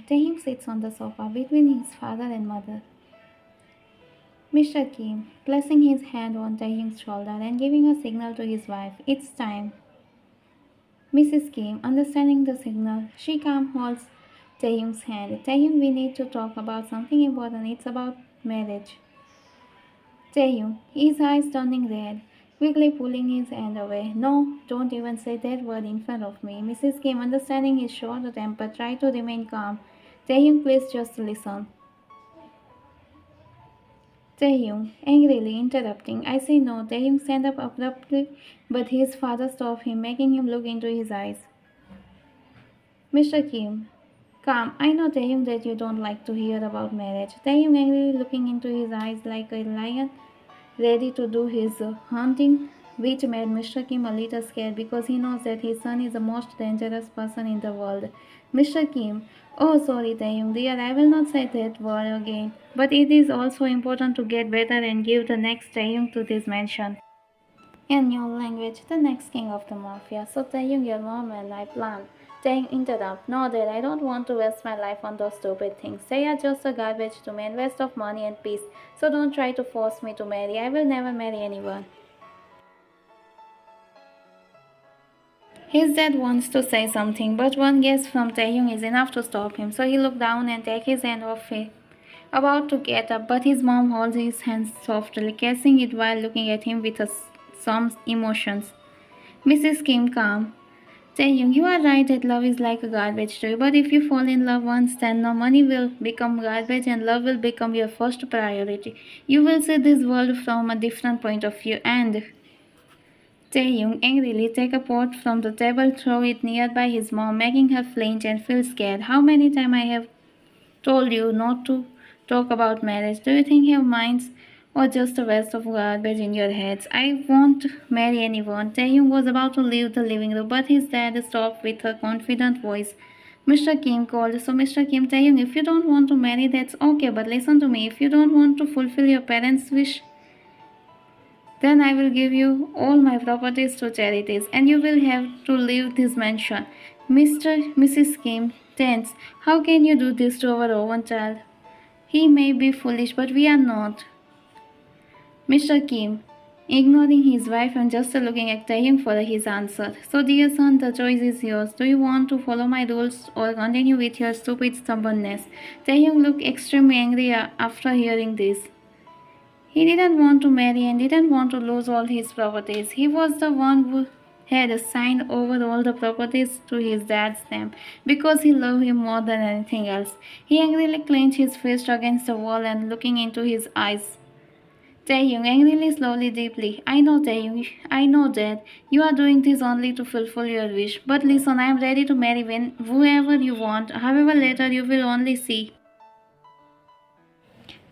Taehyung sits on the sofa between his father and mother. Mr. Kim, placing his hand on Taehyung's shoulder and giving a signal to his wife, it's time. Mrs. Kim, understanding the signal, she calm holds Taehyung's hand. Taehyung, we need to talk about something important. It's about marriage. Taehyung, his eyes turning red, quickly pulling his hand away. No, don't even say that word in front of me. Mrs. Kim, understanding his short temper, tried to remain calm. Taehyung, please just listen. Taehyung, angrily interrupting. I say no. Taehyung stand up abruptly, but his father stopped him, making him look into his eyes. Mr. Kim, calm. I know, Taehyung, that you don't like to hear about marriage. Taehyung angrily looking into his eyes like a lion ready to do his hunting, which made Mr. Kim a little scared because he knows that his son is the most dangerous person in the world. Mr. Kim, oh sorry Taehyung dear, I will not say that word again. But it is also important to get better and give the next Taehyung to this mansion. In your language, the next king of the mafia. So Taehyung, your mom and I plan. Taehyung interrupt. No, Dad, I don't want to waste my life on those stupid things. They are just a garbage to me and waste of money and peace. So don't try to force me to marry. I will never marry anyone. His dad wants to say something, but one guess from Taehyung is enough to stop him. So he looked down and take his hand off him, about to get up, but his mom holds his hand softly, kissing it while looking at him with some emotions. Mrs. Kim calm. Taehyung, you are right that love is like a garbage tree, but if you fall in love once, then no money will become garbage and love will become your first priority. You will see this world from a different point of view and Taehyung angrily take a pot from the table, throw it nearby his mom, making her flinch and feel scared. How many times I have told you not to talk about marriage? Do you think you have minds or just a waste of garbage in your heads? I won't marry anyone. Taehyung was about to leave the living room, but his dad stopped with a confident voice. Mr. Kim called. So Mr. Kim, Taehyung, if you don't want to marry, that's okay, but listen to me. If you don't want to fulfill your parents' wish, then I will give you all my properties to charities, and you will have to leave this mansion. Mrs. Kim, tense. How can you do this to our own child? He may be foolish, but we are not. Mr. Kim, ignoring his wife and just looking at Taehyung for his answer. So, dear son, the choice is yours. Do you want to follow my rules or continue with your stupid stubbornness? Taehyung looked extremely angry after hearing this. He didn't want to marry and didn't want to lose all his properties. He was the one who had signed over all the properties to his dad's name because he loved him more than anything else. He angrily clenched his fist against the wall and looking into his eyes. Taehyung angrily, slowly, deeply. I know, Taehyung, I know that you are doing this only to fulfill your wish. But listen, I am ready to marry whoever you want. However, later you will only see.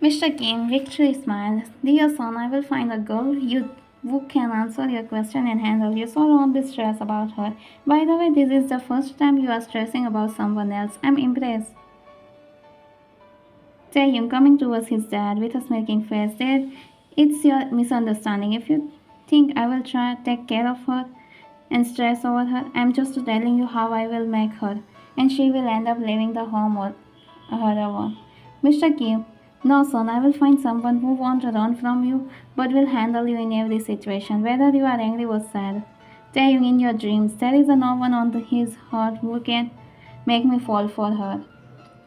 Mr. Kim victory smiled. Dear son, I will find a girl who can answer your question and handle you, so don't be stressed about her. By the way, this is the first time you are stressing about someone else. I'm impressed. Taehyung coming towards his dad with a smirking face. Dad, it's your misunderstanding. If you think I will try to take care of her and stress over her, I'm just telling you how I will make her, and she will end up leaving the home or her alone. Mr. Kim, no son, I will find someone who won't run from you but will handle you in every situation, whether you are angry or sad. Taehyung, in your dreams, there is no one on his heart who can make me fall for her.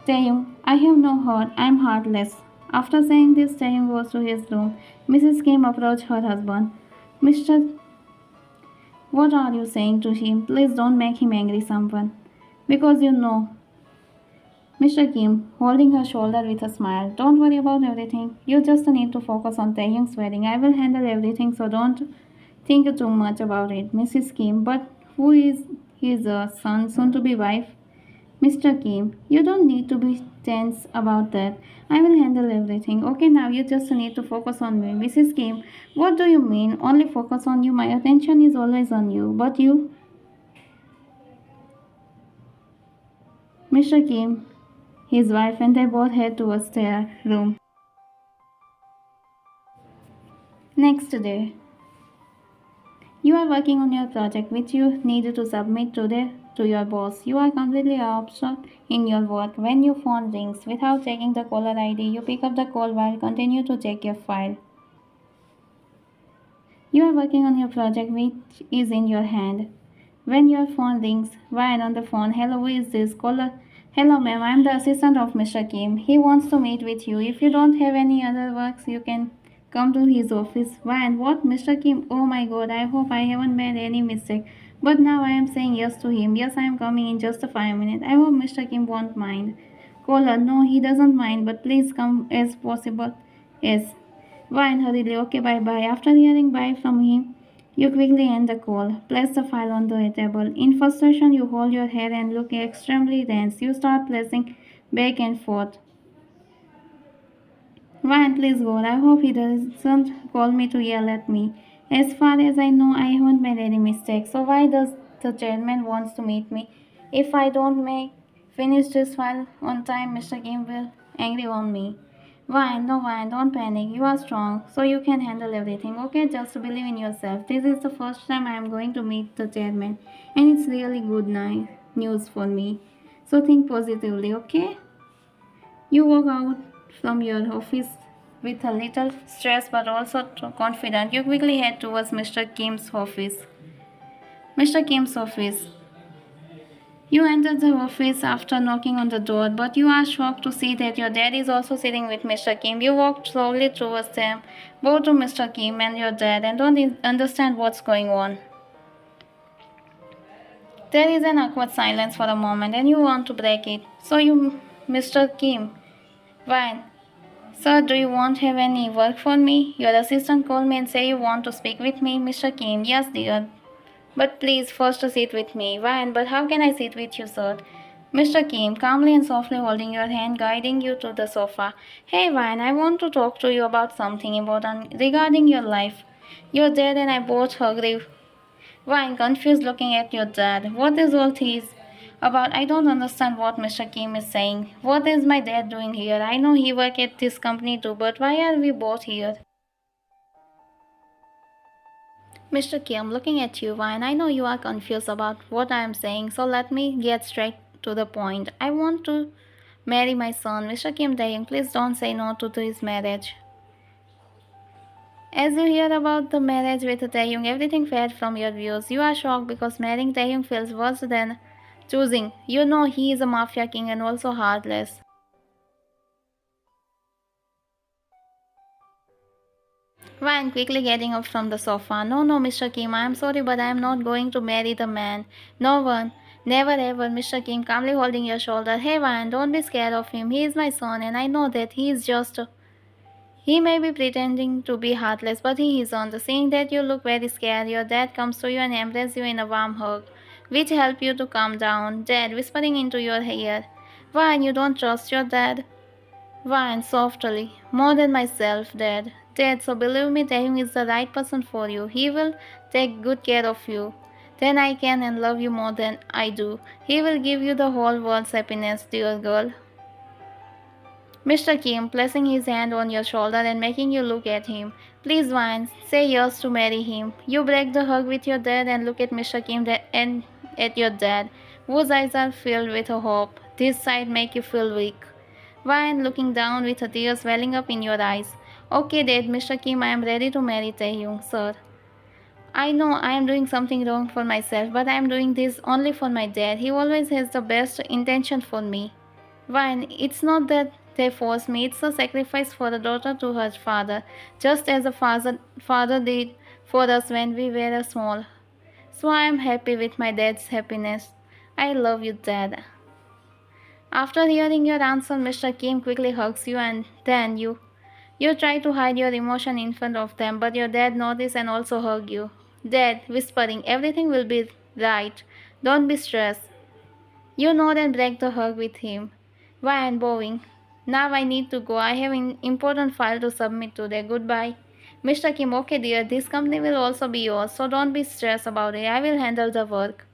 Taehyung, I have no heart, I am heartless. After saying this, Taehyung goes to his room. Mrs. Kim approached her husband. Mr. What are you saying to him? Please don't make him angry, someone. Because you know. Mr. Kim, holding her shoulder with a smile. Don't worry about everything. You just need to focus on Taehyung's wedding. I will handle everything, so don't think too much about it. Mrs. Kim, but who is his son, soon to be wife? Mr. Kim, you don't need to be tense about that. I will handle everything. Okay, now you just need to focus on me. Mrs. Kim, what do you mean? Only focus on you. My attention is always on you. But you, Mr. Kim, his wife, and they both head towards their room. Next day, you are working on your project which you need to submit to to your boss. You are completely absorbed in your work. When your phone rings without checking the caller ID, you pick up the call while continue to check your file. You are working on your project which is in your hand. When your phone rings, Ryan on the phone, hello, who is this? Caller, hello ma'am, I am the assistant of Mr. Kim. He wants to meet with you. If you don't have any other works, you can come to his office. Ryan, what? Mr. Kim? Oh my god, I hope I haven't made any mistake. But now I am saying yes to him. Yes, I am coming in just a 5 minutes. I hope Mr. Kim won't mind. Caller, no, he doesn't mind, but please come as possible. Yes. Ryan hurriedly, okay, bye bye. After hearing bye from him, you quickly end the call. Place the file on the table. In frustration, you hold your head and look extremely tense. You start placing back and forth. Ryan, please go. I hope he doesn't call me to yell at me. As far as I know, I haven't made any mistakes. So why does the chairman wants to meet me? If I don't make finish this file on time, Mr. Kim will angry on me. Ryan, no Ryan, don't panic. You are strong, so you can handle everything. Okay, just believe in yourself. This is the first time I am going to meet the chairman, and it's really good news for me. So think positively, okay? You walk out from your office with a little stress but also confident. You quickly head towards Mr. Kim's office. Mr. Kim's office. You enter the office after knocking on the door, but you are shocked to see that your dad is also sitting with Mr. Kim. You walk slowly towards them, both to Mr. Kim and your dad, and don't understand what's going on. There is an awkward silence for a moment, and you want to break it. So you, Mr. Kim, fine. Sir, do you want have any work for me? Your assistant called me and say you want to speak with me, Mr. Kim. Yes, dear. But please first sit with me. Ryan, but how can I sit with you, sir? Mr. Kim, calmly and softly holding your hand, guiding you to the sofa. Hey, Ryan, I want to talk to you about something important regarding your life. Your dad and I both agree. Ryan, confused, looking at your dad. What is all this about? I don't understand what Mr. Kim is saying. What is my dad doing here? I know he works at this company too, but why are we both here? Mr. Kim, looking at you, Ryan, I know you are confused about what I am saying, so let me get straight to the point. I want to marry my son. Mr. Kim Taehyung, please don't say no to this marriage. As you hear about the marriage with Taehyung, everything fed from your views. You are shocked because marrying Taehyung feels worse than choosing. You know he is a mafia king and also heartless. Ryan quickly getting up from the sofa. No, no, Mr. Kim, I am sorry, but I am not going to marry the man. No one. Never ever, Mr. Kim, calmly holding your shoulder. Hey, Ryan, don't be scared of him. He is my son, and I know that he is just. He may be pretending to be heartless, but he isn't. Seeing that you look very scared, your dad comes to you and embraces you in a warm hug, which helps you to calm down. Dad whispering into your ear. Ryan, you don't trust your dad? Ryan softly. More than myself, Dad. Dad, so believe me, Taehyung is the right person for you. He will take good care of you. Then I can and love you more than I do. He will give you the whole world's happiness, dear girl. Mr. Kim, placing his hand on your shoulder and making you look at him. Please, Ryan, say yes to marry him. You break the hug with your dad and look at Mr. Kim and at your dad, whose eyes are filled with hope. This sight make you feel weak. Ryan looking down with tears welling up in your eyes. Okay, Dad, Mr. Kim, I am ready to marry Taehyung, sir. I know I am doing something wrong for myself, but I am doing this only for my dad. He always has the best intention for me. Ryan, it's not that they force me, it's a sacrifice for a daughter to her father, just as a father did for us when we were small. So I am happy with my dad's happiness. I love you, Dad. After hearing your answer, Mr. Kim quickly hugs you and then you try to hide your emotion in front of them, but your dad notices and also hug you. Dad, whispering, everything will be right. Don't be stressed. You nod and break the hug with him. Ryan bowing. Now I need to go. I have an important file to submit today. Goodbye. Mr. Kim, okay dear, this company will also be yours, so don't be stressed about it. I will handle the work.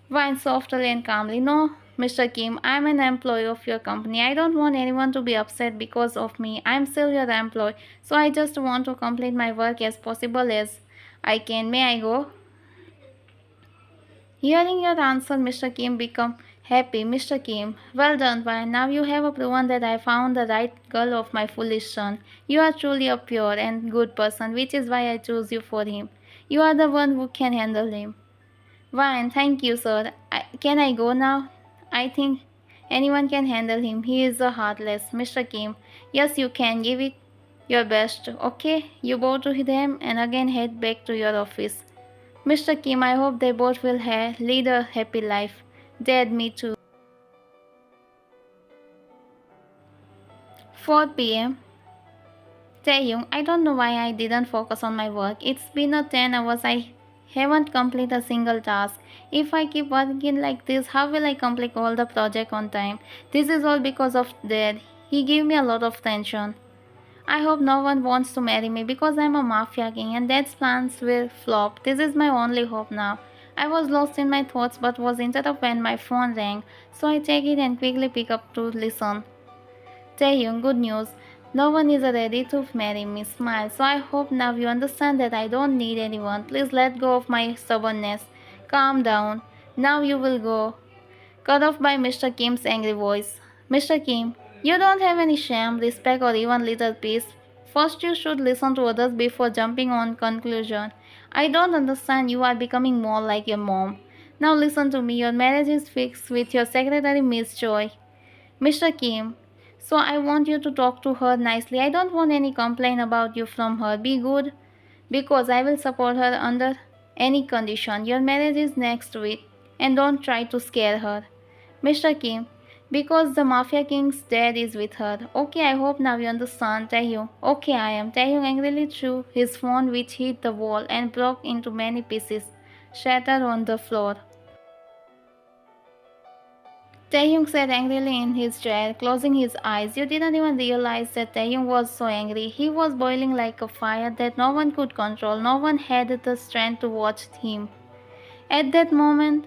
Ryan softly and calmly. No, Mr. Kim, I am an employee of your company. I don't want anyone to be upset because of me. I am still your employee, so I just want to complete my work as possible as I can. May I go? Hearing your answer, Mr. Kim become happy. Mr. Kim, well done, Ryan. Now you have proven that I found the right girl of my foolish son. You are truly a pure and good person, which is why I chose you for him. You are the one who can handle him. Ryan, thank you, sir. Can I go now? I think anyone can handle him. He is a heartless. Mr. Kim, yes, you can. Give it your best. Okay? You bow to them and again head back to your office. Mr. Kim, I hope they both will lead a happy life. Dad, me too. 4 p.m. Taehyung, I don't know why I didn't focus on my work. It's been a 10 hours. I haven't completed a single task. If I keep working like this, how will I complete all the project on time? This is all because of Dad. He gave me a lot of tension. I hope no one wants to marry me because I'm a mafia king and Dad's plans will flop. This is my only hope now. I was lost in my thoughts but was interrupted when my phone rang, so I take it and quickly pick up to listen. Taehyung, good news. No one is ready to marry me. Smile. So I hope now you understand that I don't need anyone. Please let go of my stubbornness. Calm down. Now you will go. Cut off by Mr. Kim's angry voice. Mr. Kim, you don't have any shame, respect, or even little peace. First, you should listen to others before jumping on conclusion. I don't understand. You are becoming more like your mom. Now listen to me. Your marriage is fixed with your secretary, Miss Joy. Mr. Kim, so I want you to talk to her nicely. I don't want any complaint about you from her. Be good because I will support her under any condition. Your marriage is next week and don't try to scare her. Mr. Kim, because the Mafia King's dad is with her. Okay, I hope now you understand, Taehyung. Okay, I am. Taehyung angrily threw his phone which hit the wall and broke into many pieces, shattered on the floor. Taehyung sat angrily in his chair, closing his eyes. You didn't even realize that Taehyung was so angry. He was boiling like a fire that no one could control. No one had the strength to watch him. At that moment,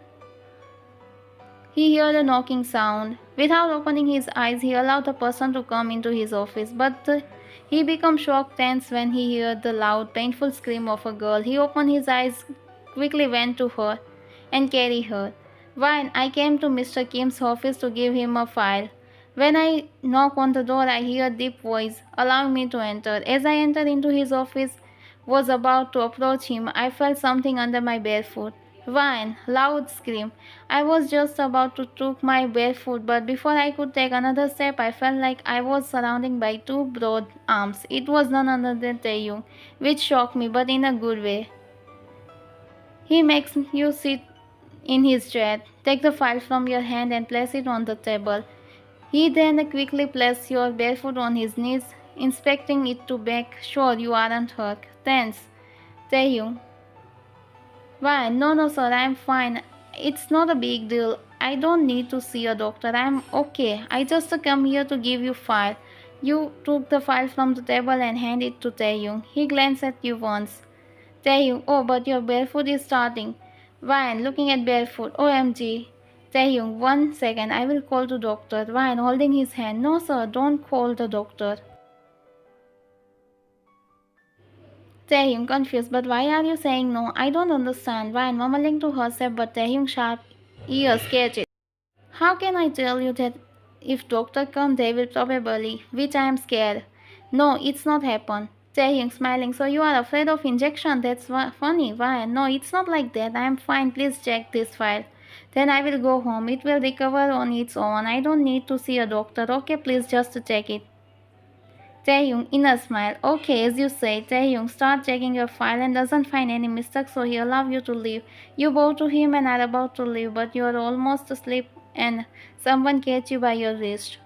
he heard a knocking sound. Without opening his eyes, he allowed the person to come into his office. But he became shocked tense when he heard the loud, painful scream of a girl. He opened his eyes, quickly went to her, and carried her. When I came to Mr. Kim's office to give him a file. When I knock on the door, I hear a deep voice, allowing me to enter. As I entered into his office, was about to approach him, I felt something under my bare foot. Wine, loud scream. I was just about to took my bare foot, but before I could take another step, I felt like I was surrounded by two broad arms. It was none other than Taehyung, which shocked me, but in a good way. He makes you sit in his chair. Take the file from your hand and place it on the table. He then quickly placed your barefoot on his knees, inspecting it to make sure you aren't hurt. Tense. Taehyung. Why? No, no, sir, I'm fine. It's not a big deal. I don't need to see a doctor. I'm okay. I just come here to give you file. You took the file from the table and handed it to Taehyung. He glanced at you once. Taehyung, oh, but your barefoot is starting. Ryan, looking at barefoot. OMG. Taehyung, 1 second. I will call the doctor. Ryan, holding his hand. No, sir, don't call the doctor. Taehyung, confused. But why are you saying no? I don't understand. Ryan, mumbling to herself, but Taehyung sharp ears catch it. How can I tell you that if doctor come, they will probably, which I am scared. No, it's not happen. Taehyung smiling. So you are afraid of injection? That's funny. Why? No, it's not like that. I am fine. Please check this file. Then I will go home. It will recover on its own. I don't need to see a doctor. Okay, please just check it. Taehyung, inner smile. Okay, as you say. Taehyung, start checking your file and doesn't find any mistakes, so he allows you to leave. You bow to him and are about to leave, but you are almost asleep and someone catch you by your wrist.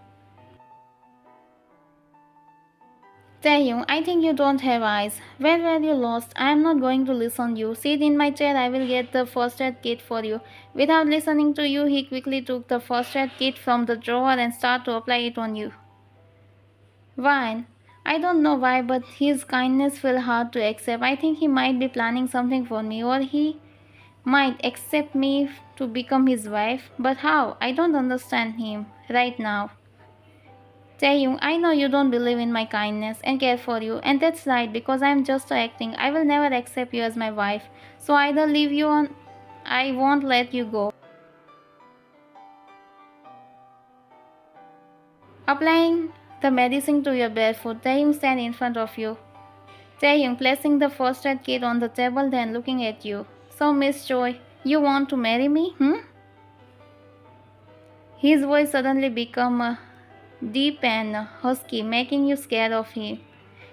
Taehyung, I think you don't have eyes. Where were you lost? I am not going to listen to you. Sit in my chair, I will get the first aid kit for you. Without listening to you, he quickly took the first aid kit from the drawer and started to apply it on you. Wine. I don't know why, but his kindness felt hard to accept. I think he might be planning something for me, or he might accept me to become his wife. But how? I don't understand him right now. Taehyung, I know you don't believe in my kindness and care for you, and that's right because I'm just acting. I will never accept you as my wife. So either leave you on I won't let you go. Applying the medicine to your barefoot, Taehyung stand in front of you. Taehyung placing the first aid kit on the table, then looking at you. So, Miss Choi, you want to marry me, hmm? His voice suddenly became deep and husky, making you scared of him.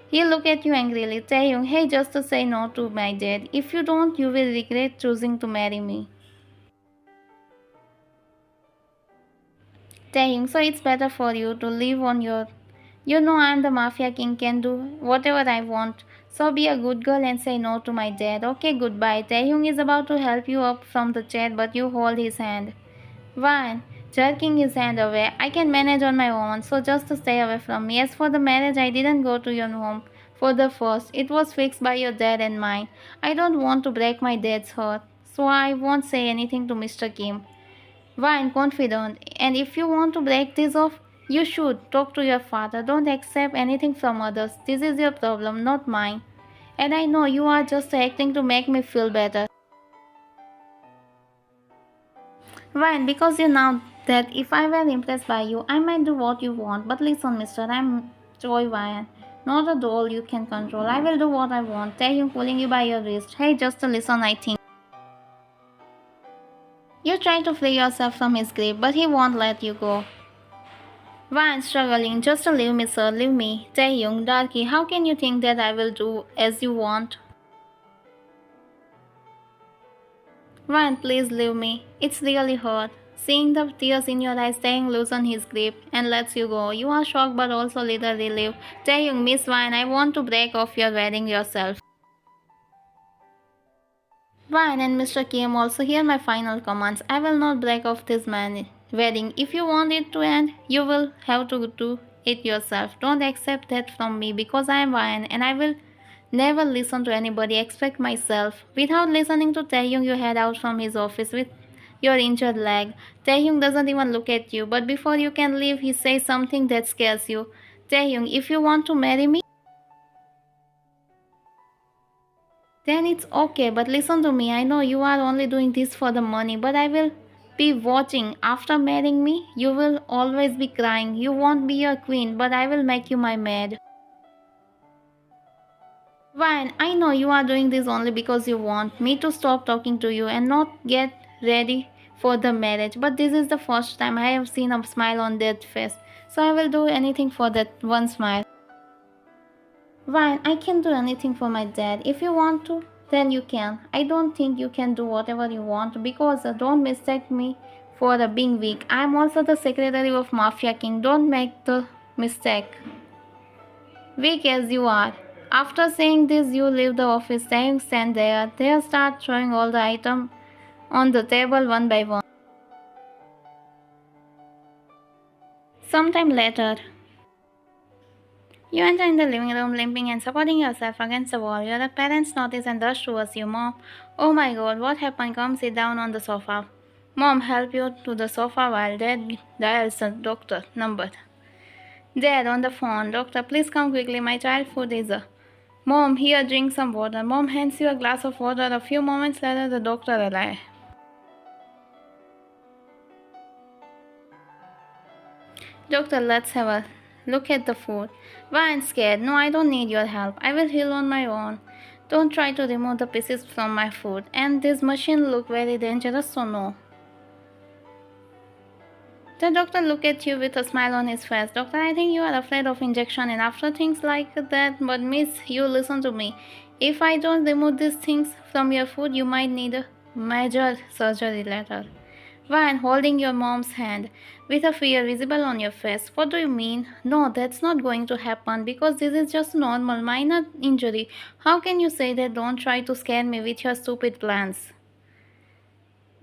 He looked at you angrily. Taehyung, hey, just to say no to my dad. If you don't, you will regret choosing to marry me. Taehyung, so it's better for you to live on your. You know I'm the Mafia king, can do whatever I want. So be a good girl and say no to my dad. Okay, goodbye. Taehyung is about to help you up from the chair, but you hold his hand. Why? Jerking his hand away. I can manage on my own, so just to stay away from me. As for the marriage, I didn't go to your home for the first. It was fixed by your dad and mine. I don't want to break my dad's heart, so I won't say anything to Mr. Kim. Why? I'm confident. And if you want to break this off, you should talk to your father. Don't accept anything from others. This is your problem, not mine. And I know you are just acting to make me feel better. Ryan, because you know that if I were impressed by you, I might do what you want. But listen, mister, I'm Joy Ryan, not a doll you can control. I will do what I want. Taehyung pulling you by your wrist. Hey, just to listen, I think. You try to free yourself from his grip, but he won't let you go. Ryan struggling, just to leave me, sir, leave me. Taehyung, Darky, how can you think that I will do as you want? Ryan, please leave me. It's really hurt. Seeing the tears in your eyes, Taehyung loosens his grip and lets you go. You are shocked but also a little relieved. Taehyung, Miss Ryan, I want to break off your wedding yourself. Ryan and Mr. Kim also hear my final commands. I will not break off this wedding. If you want it to end, you will have to do it yourself. Don't accept that from me because I am Ryan and I will never listen to anybody except myself. Without listening to Taehyung, you head out from his office with your injured leg. Taehyung doesn't even look at you, but before you can leave, he says something that scares you. Taehyung, if you want to marry me, then it's okay, but listen to me. I know you are only doing this for the money, but I will be watching. After marrying me, you will always be crying. You won't be a queen, but I will make you my maid. Ryan, I know you are doing this only because you want me to stop talking to you and not get ready for the marriage. But this is the first time I have seen a smile on that face. So I will do anything for that one smile. Ryan, I can do anything for my dad. If you want to, then you can. I don't think you can do whatever you want because don't mistake me for being weak. I am also the secretary of Mafia King. Don't make the mistake. Weak as you are. After saying this, you leave the office, saying stand there. They start throwing all the items on the table one by one. Sometime later, you enter in the living room, limping and supporting yourself against the wall. Your parents notice and rush towards you. Mom, oh my god, what happened? Come sit down on the sofa. Mom, help you to the sofa while Dad dials the doctor number. Dad on the phone. Doctor, please come quickly. My child food is Mom, here, drink some water. Mom hands you a glass of water. A few moments later, the doctor arrives. Doctor, let's have a look at the food. Why I'm scared? No, I don't need your help. I will heal on my own. Don't try to remove the pieces from my food. And this machine look very dangerous, so no. The doctor looked at you with a smile on his face. Doctor, I think you are afraid of injection and after things like that, but miss, you listen to me. If I don't remove these things from your food, you might need a major surgery later. Ryan holding your mom's hand with a fear visible on your face. What do you mean? No, that's not going to happen because this is just normal, minor injury. How can you say that? Don't try to scare me with your stupid plans.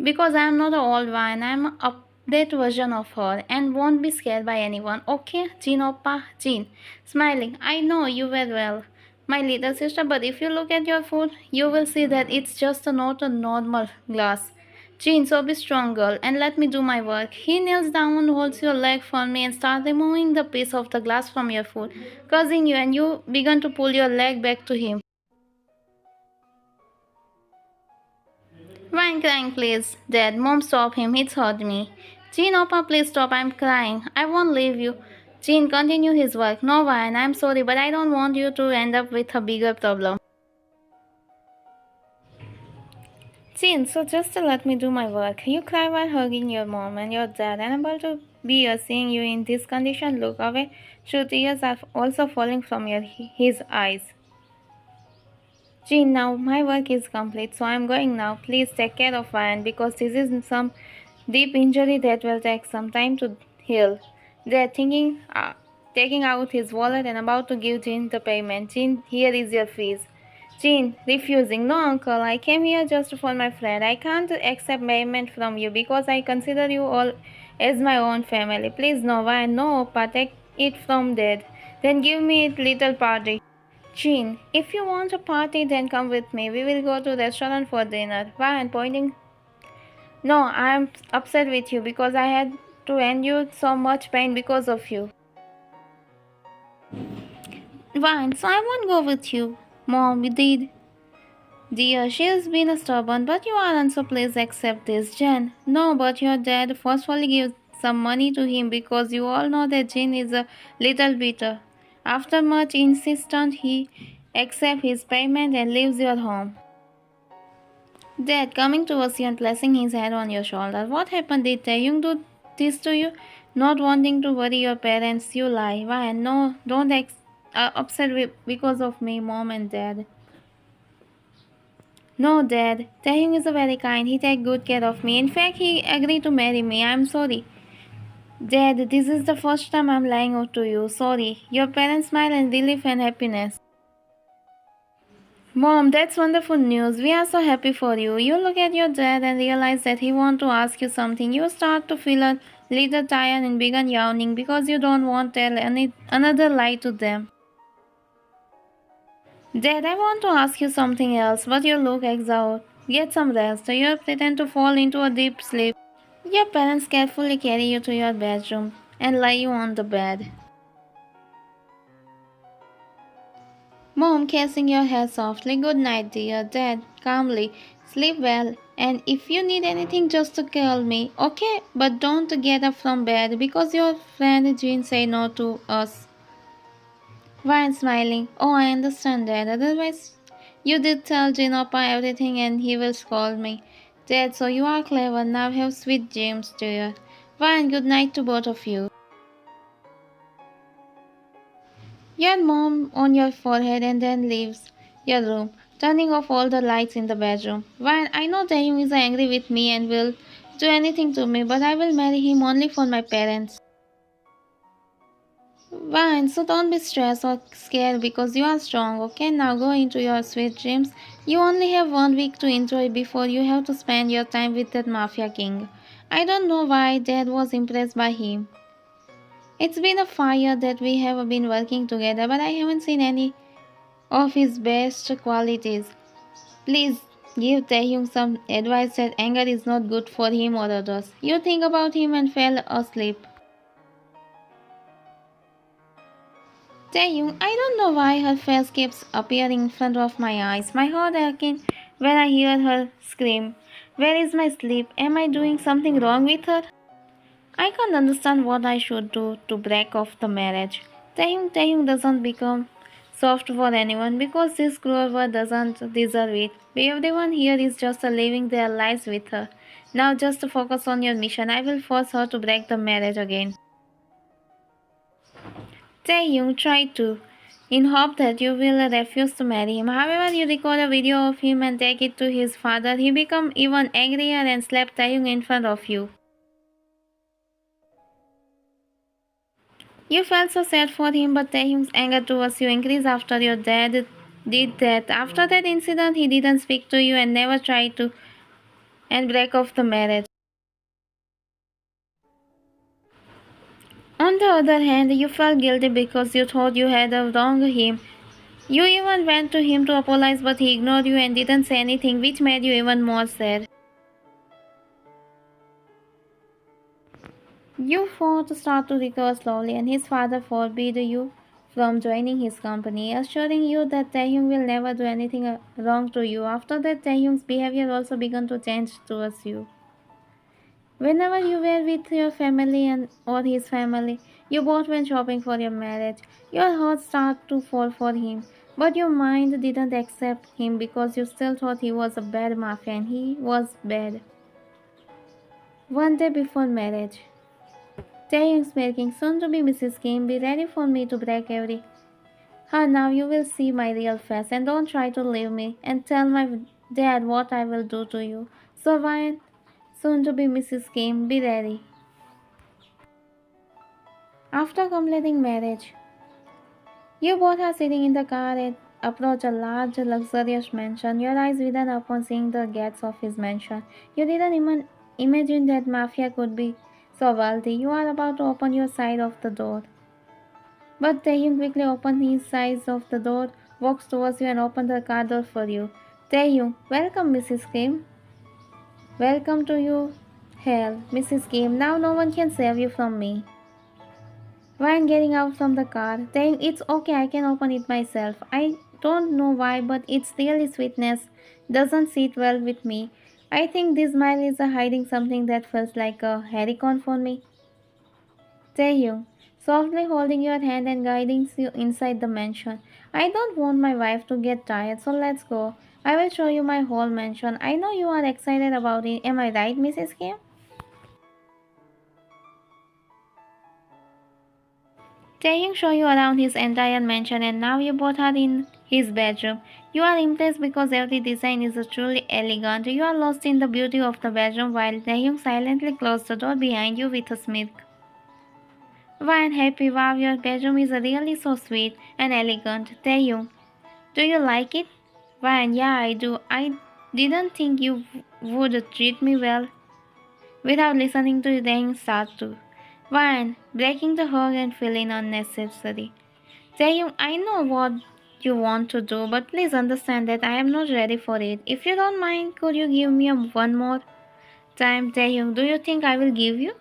Because I am not an old one, I am an update version of her and won't be scared by anyone. Okay, Jean Oppa, Jean. Smiling, I know you very well, my little sister, but if you look at your food, you will see that it's just not a normal glass. Jean, so be strong, girl, and let me do my work. He kneels down, holds your leg for me, and starts removing the piece of the glass from your food, causing you, and you begin to pull your leg back to him. Ryan crying, please. Dad, Mom, stop him. It's hurt me. Jean, Opa, please stop. I'm crying. I won't leave you. Jean, continue his work. No, Ryan, I'm sorry, but I don't want you to end up with a bigger problem. Jean, so just to let me do my work. You cry while hugging your mom and your dad, unable to be here seeing you in this condition. Look away. True tears are also falling from his eyes. Jean, now my work is complete, so I'm going now. Please take care of Ryan because this is some deep injury that will take some time to heal. They're taking out his wallet and about to give Jean the payment. Jean, here is your fees. Jean, refusing. No, uncle, I came here just for my friend. I can't accept payment from you because I consider you all as my own family. Please, no, Ryan, no, Opa, take it from dad. Then give me a little party. Jean, if you want a party, then come with me. We will go to restaurant for dinner. Ryan pointing. No, I am upset with you because I had to endure so much pain because of you. Ryan, so I won't go with you. Mom, we did. Dear, she has been stubborn, but you aren't, so please accept this. Jen, no, but your dad forcefully gives some money to him because you all know that Jean is a little bitter. After much insistence, he accepts his payment and leaves your home. Dad, coming towards you and placing his hand on your shoulder. What happened? Did Taehyung do this to you? Not wanting to worry your parents, you lie. Why? No, don't upset because of me, mom and dad. No, Dad. Taehyung is very kind. He takes good care of me. In fact, he agreed to marry me. I'm sorry. Dad, this is the first time I'm lying out to you. Sorry. Your parents smile in relief and happiness. Mom, that's wonderful news. We are so happy for you. You look at your dad and realize that he wants to ask you something. You start to feel a little tired and begin yawning because you don't want to tell another lie to them. Dad, I want to ask you something else, but you look exhausted. Get some rest. You pretend to fall into a deep sleep. Your parents carefully carry you to your bedroom and lay you on the bed. Mom kissing your head softly. Good night, dear. Dad calmly. Sleep well. And if you need anything, just to call me, okay? But don't get up from bed because your friend Jean say no to us. Ryan smiling. Oh, I understand that. Otherwise, you did tell Jinopa everything and he will scold me. Dad, so you are clever. Now have sweet dreams, dear. Ryan, good night to both of you. Your mom on your forehead and then leaves your room, turning off all the lights in the bedroom. Ryan, I know Taehyung is angry with me and will do anything to me, but I will marry him only for my parents. Fine, so don't be stressed or scared because you are strong, okay? Now go into your sweet dreams. You only have 1 week to enjoy before you have to spend your time with that Mafia king. I don't know why Dad was impressed by him. It's been a fire that we have been working together, but I haven't seen any of his best qualities. Please give Taehyung some advice that anger is not good for him or others. You think about him and fell asleep. Taehyung, I don't know why her face keeps appearing in front of my eyes. My heart aching when I hear her scream. Where is my sleep? Am I doing something wrong with her? I can't understand what I should do to break off the marriage. Taehyung doesn't become soft for anyone because this Grover doesn't deserve it. Everyone here is just living their lives with her. Now just focus on your mission. I will force her to break the marriage again. Taehyung tried to, in hope that you will refuse to marry him. However, you record a video of him and take it to his father. He become even angrier and slapped Taehyung in front of you. You felt so sad for him, but Taehyung's anger towards you increased after your dad did that. After that incident, he didn't speak to you and never tried to and break off the marriage. On the other hand, you felt guilty because you thought you had wronged him. You even went to him to apologize, but he ignored you and didn't say anything, which made you even more sad. You fought to start to recover slowly, and his father forbade you from joining his company, assuring you that Taehyung will never do anything wrong to you. After that, Taehyung's behavior also began to change towards you. Whenever you were with your family and or his family, you both went shopping for your marriage. Your heart started to fall for him, but your mind didn't accept him because you still thought he was a bad mafia and he was bad. One day before marriage, Taehyung's making soon to be Mrs. Kim, be ready for me to break every. Now you will see my real face and don't try to leave me and tell my dad what I will do to you. So Ryan, soon to be Mrs. Kim, be ready. After completing marriage, you both are sitting in the car and approach a large, luxurious mansion. Your eyes widen upon seeing the gates of his mansion. You didn't even imagine that Mafia could be so wealthy. You are about to open your side of the door. But Taehyung quickly opened his side of the door, walks towards you and opened the car door for you. Taehyung, welcome Mrs. Kim. Welcome to you. Hell, Mrs. Kim, now no one can save you from me. When getting out from the car, saying it's okay, I can open it myself. I don't know why, but its really sweetness doesn't sit well with me. I think this smile is hiding something that feels like a hurricane for me. Taehyung, softly holding your hand and guiding you inside the mansion. I don't want my wife to get tired, so let's go. I will show you my whole mansion. I know you are excited about it. Am I right, Mrs. Kim? Taehyung show you around his entire mansion and now you both are in his bedroom. You are impressed because every design is truly elegant. You are lost in the beauty of the bedroom while Taehyung silently closed the door behind you with a smirk. Why, happy, wow, your bedroom is really so sweet and elegant. Taehyung, do you like it? Why, yeah, I do. I didn't think you would treat me well without listening to Taehyung start to. Why, breaking the hug and feeling unnecessary. Taehyung, I know what you want to do, but please understand that I am not ready for it. If you don't mind, could you give me one more time, Taehyung? Do you think I will give you?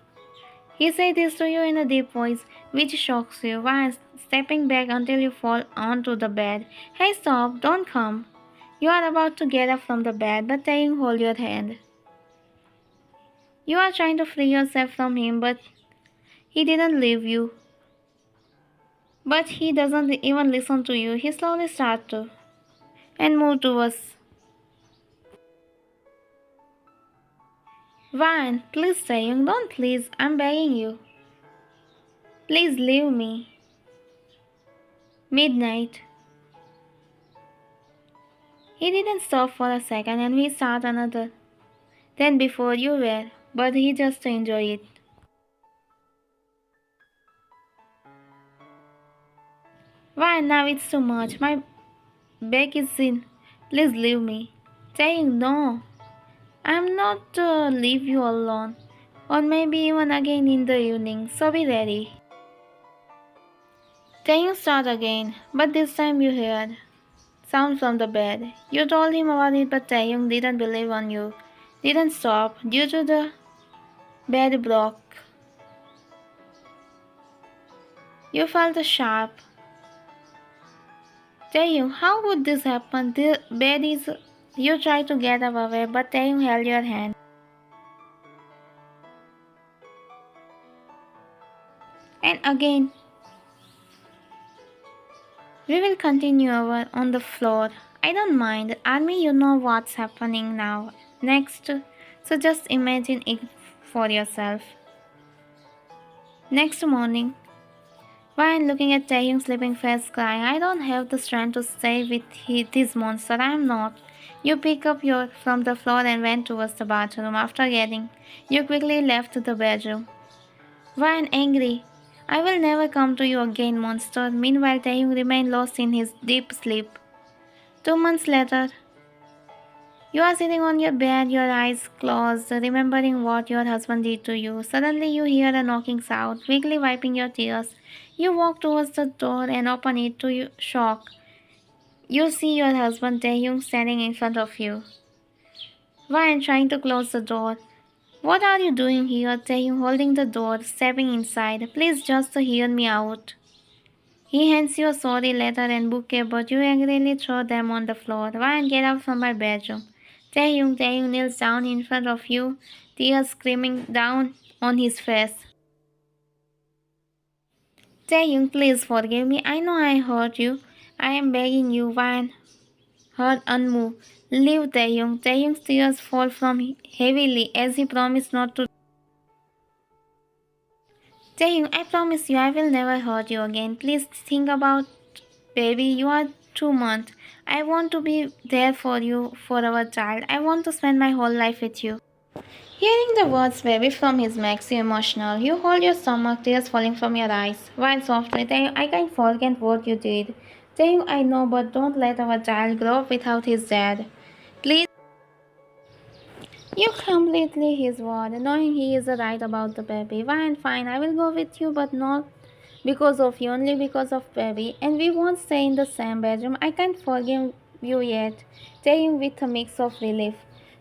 He said this to you in a deep voice, which shocks you, while stepping back until you fall onto the bed. Hey, stop, don't come. You are about to get up from the bed, but Taehyung hold your hand. You are trying to free yourself from him, but he didn't leave you. But he doesn't even listen to you. He slowly starts to and move towards. Ryan, please, Taehyung, don't please. I'm begging you. Please leave me. Midnight. He didn't stop for a second and we start another. Then before you were, but he just enjoyed it. Ryan, now it's too much. My back is in. Please leave me. Taehyung, no. I'm not leave you alone. Or maybe even again in the evening. So be ready. Taehyung start again, but this time you heard sound from the bed. You told him about it, but Taehyung didn't believe on you. Didn't stop due to the bed broke. You felt a sharp. Taehyung, how would this happen? The bed is. You tried to get away, but Taehyung held your hand. And again, we will continue over on the floor. I don't mind. Army, you know what's happening now. Next. So just imagine it for yourself. Next morning, while looking at Taehyung's sleeping face crying, I don't have the strength to stay with this monster. I am not. You pick up your from the floor and went towards the bathroom. After getting, you quickly left the bedroom. Ryan angry. I will never come to you again, monster. Meanwhile, Taehyung remained lost in his deep sleep. 2 months later, you are sitting on your bed, your eyes closed, remembering what your husband did to you. Suddenly, you hear a knocking sound. Quickly wiping your tears, you walk towards the door and open it to your shock. You see your husband Taehyung standing in front of you. Ryan trying to close the door. What are you doing here? Taehyung holding the door, stepping inside. Please just hear me out. He hands you a sorry letter and bouquet, but you angrily throw them on the floor. Why and get out from my bedroom? Taehyung kneels down in front of you, tears streaming down on his face. Taehyung, please forgive me. I know I hurt you. I am begging you, Van. Heart unmoved. Leave Taehyung. Taehyung's tears fall from heavily as he promised not to. Taehyung, I promise you I will never hurt you again. Please think about baby. You are 2 months. I want to be there for you, for our child. I want to spend my whole life with you. Hearing the words baby from his makes you emotional. You hold your stomach, tears falling from your eyes. While softly, Taehyung, I can't forget what you did. Taehyung, I know, but don't let our child grow up without his dad. Please. You completely his word, knowing he is right about the baby. Fine, I will go with you, but not because of you, only because of baby. And we won't stay in the same bedroom. I can't forgive you yet. Taehyung with a mix of relief.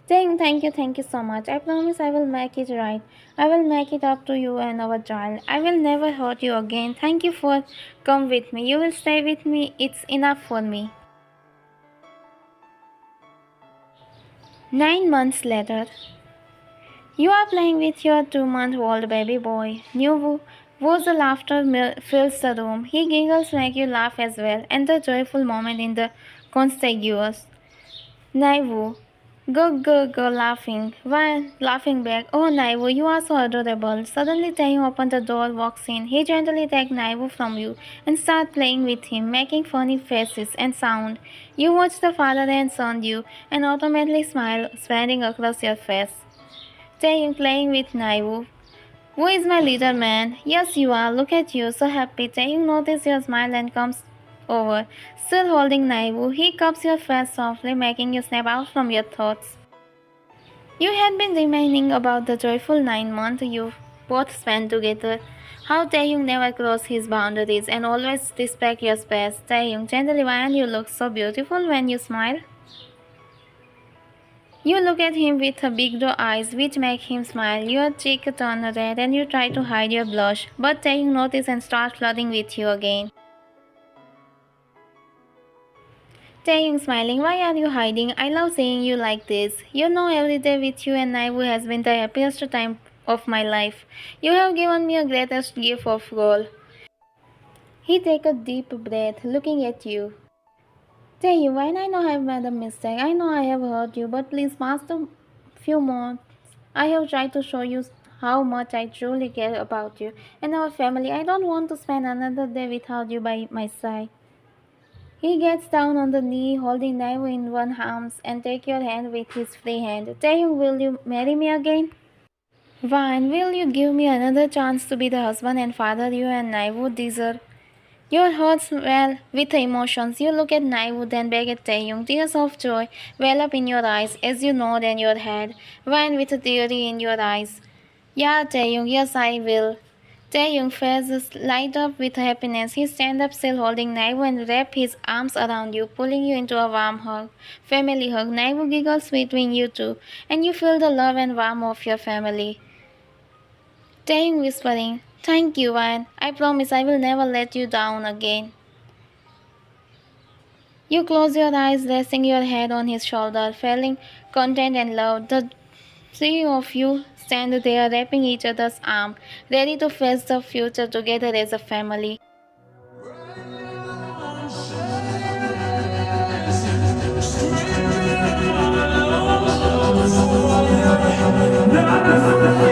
Taehyung, thank you so much. I promise I will make it right. I will make it up to you and our child. I will never hurt you again. Thank you for come with me. You will stay with me. It's enough for me. 9 months later. You are playing with your 2-month-old baby boy. New Wo's laughter fills the room. He giggles make you laugh as well, and the joyful moment in the contiguous. Naivu, go, laughing. Why laughing back? Oh, Naivu, you are so adorable. Suddenly, Taehyung opens the door, walks in. He gently takes Naivu from you and starts playing with him, making funny faces and sound. You watch the father and son you, and automatically smile, spreading across your face. Taehyung playing with Naivu. Who is my leader man? Yes, you are. Look at you, so happy. Taehyung notices your smile and comes over. Still holding Naivu, he cups your face softly, making you snap out from your thoughts. You had been remaining about the joyful 9 months you both spent together. How Taehyung never crossed his boundaries and always respect your space. Taehyung, gently, why you look so beautiful when you smile? You look at him with her big doe eyes, which make him smile. Your cheek turns red and you try to hide your blush, but Taehyung notices and starts flirting with you again. Taehyung smiling, why are you hiding? I love seeing you like this. You know every day with you and Naivu has been the happiest time of my life. You have given me a greatest gift of all. He takes a deep breath, looking at you. Taehyung, I know I have made a mistake. I know I have hurt you, but please pass the few more. I have tried to show you how much I truly care about you and our family. I don't want to spend another day without you by my side. He gets down on the knee, holding Naivu in one arms, and take your hand with his free hand. Taehyung, will you marry me again? Vine, will you give me another chance to be the husband and father you and Naivu deserve? Your heart swells with emotions. You look at Naivu, then back at Taehyung. Tears of joy well up in your eyes as you nod in your head, Vine with a teary in your eyes. Yeah, Taehyung, yes, I will. Taehyung faces light up with happiness. He stands up still holding Naivu and wraps his arms around you, pulling you into a warm hug. Family hug. Naivu giggles between you two, and you feel the love and warmth of your family. Taehyung whispering, thank you, Van. I promise I will never let you down again. You close your eyes, resting your head on his shoulder, feeling content and love. The three of you stand there wrapping each other's arm, ready to face the future together as a family.